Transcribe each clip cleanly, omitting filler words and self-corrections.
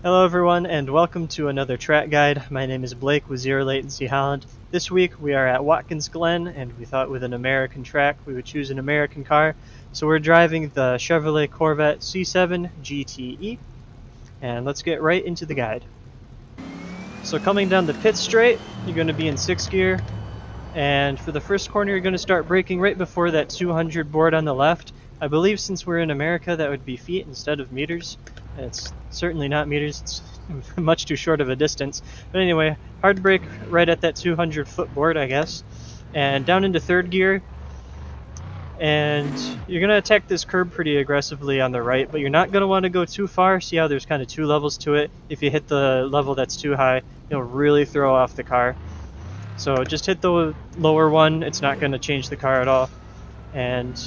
Hello everyone and welcome to another track guide. My name is Blake with Zero Latency Holland. This week we are at Watkins Glen and we thought with an American track we would choose an American car. So we're driving the Chevrolet Corvette C7 GTE and let's get right into the guide. So coming down the pit straight, you're going to be in 6th gear, and for the first corner you're going to start braking right before that 200 board on the left. I believe since we're in America that would be feet instead of meters. It's certainly not meters, it's much too short of a distance. But anyway, hard brake right at that 200 foot board, I guess. And down into 3rd gear, and you're going to attack this curb pretty aggressively on the right, but you're not going to want to go too far. See how there's kind of 2 levels to it? If you hit the level that's too high, you'll really throw off the car. So just hit the lower one, it's not going to change the car at all. And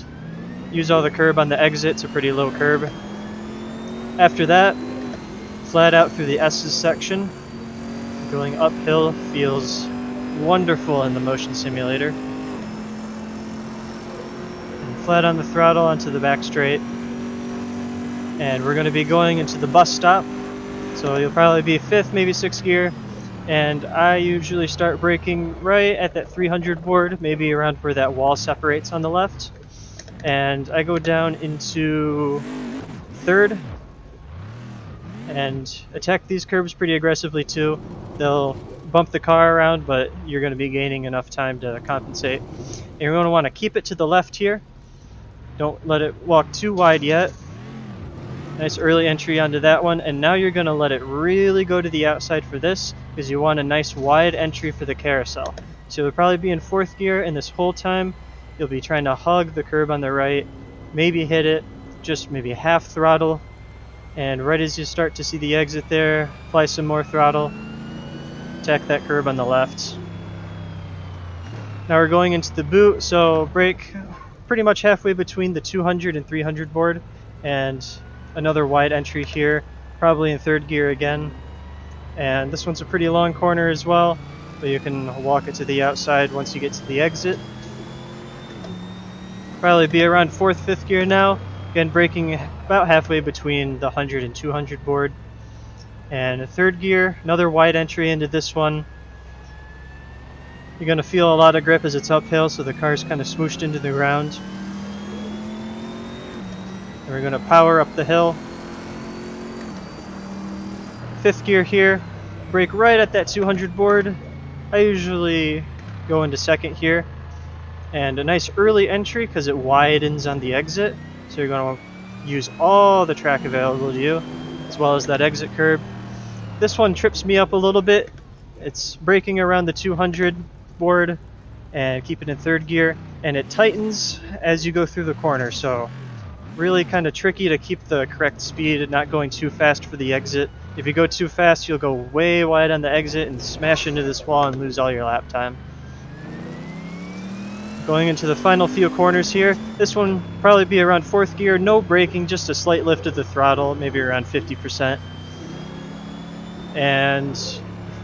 use all the curb on the exit, it's a pretty low curb. After that, flat out through the S's section. Going uphill feels wonderful in the motion simulator. And flat on the throttle onto the back straight. And we're going to be going into the bus stop. So you'll probably be 5th, maybe 6th gear. And I usually start braking right at that 300 board, maybe around where that wall separates on the left. And I go down into 3rd and attack these curbs pretty aggressively too. They'll bump the car around, but you're going to be gaining enough time to compensate. And you're going to want to keep it to the left here. Don't let it walk too wide yet. Nice early entry onto that one, and now you're going to let it really go to the outside for this, because you want a nice wide entry for the carousel. So you'll probably be in 4th gear, and this whole time you'll be trying to hug the curb on the right, maybe hit it, just maybe half throttle, and right as you start to see the exit there, apply some more throttle, attack that curb on the left. Now we're going into the boot, so brake pretty much halfway between the 200 and 300 board, and another wide entry here, probably in 3rd gear again. And this one's a pretty long corner as well, but you can walk it to the outside once you get to the exit. Probably be around 4th, 5th gear now. Again, braking about halfway between the 100 and 200 board. And 3rd gear, another wide entry into this one. You're going to feel a lot of grip as it's uphill, so the car's kind of smooshed into the ground. And we're going to power up the hill. 5th gear here, brake right at that 200 board. I usually go into 2nd here. And a nice early entry because it widens on the exit. So you're going to use all the track available to you, as well as that exit curb. This one trips me up a little bit. It's braking around the 200 board and keep it in 3rd gear. And it tightens as you go through the corner. So really kind of tricky to keep the correct speed and not going too fast for the exit. If you go too fast, you'll go way wide on the exit and smash into this wall and lose all your lap time. Going into the final few corners here, this one probably be around 4th gear, no braking, just a slight lift of the throttle, maybe around 50%. And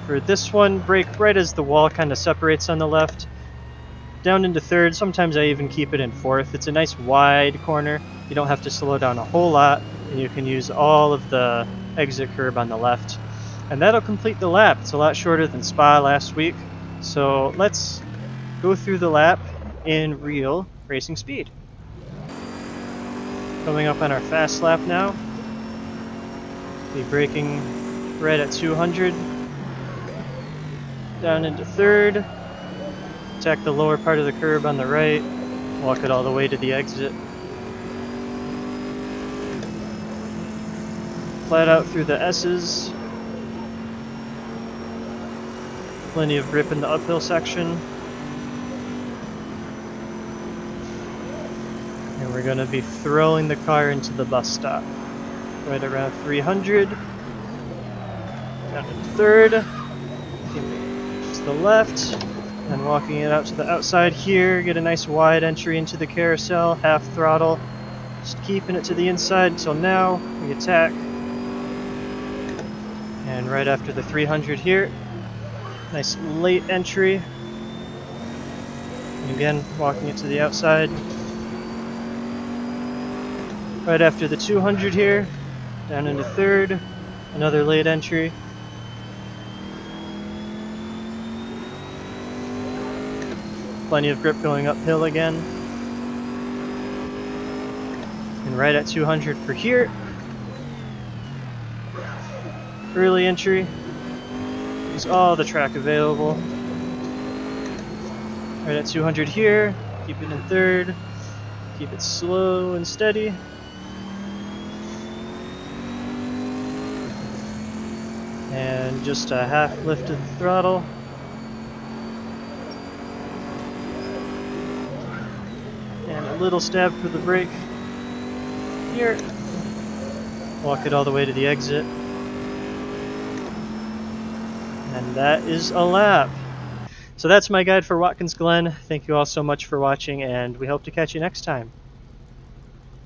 for this one, brake right as the wall kind of separates on the left. Down into 3rd, sometimes I even keep it in 4th. It's a nice wide corner. You don't have to slow down a whole lot, and you can use all of the exit curb on the left. And that'll complete the lap. It's a lot shorter than Spa last week. So let's go through the lap in real racing speed. Coming up on our fast lap now. Be braking right at 200. Down into 3rd. Attack the lower part of the curb on the right, walk it all the way to the exit. Flat out through the S's. Plenty of grip in the uphill section. And we're going to be throwing the car into the bus stop. Right around 300. Down to 3rd. To the left. And walking it out to the outside here, get a nice wide entry into the carousel, half throttle, just keeping it to the inside until now. We attack. And right after the 300 here, nice late entry. And again, walking it to the outside. Right after the 200 here, down into 3rd, Another late entry. Plenty of grip going uphill again. And right at 200 for here. Early entry. Use all the track available. Right at 200 here. Keep it in third. Keep it slow and steady. And just a half lift of the throttle. And a little stab for the brake here. Walk it all the way to the exit. And that is a lap. So that's my guide for Watkins Glen. Thank you all so much for watching, and we hope to catch you next time.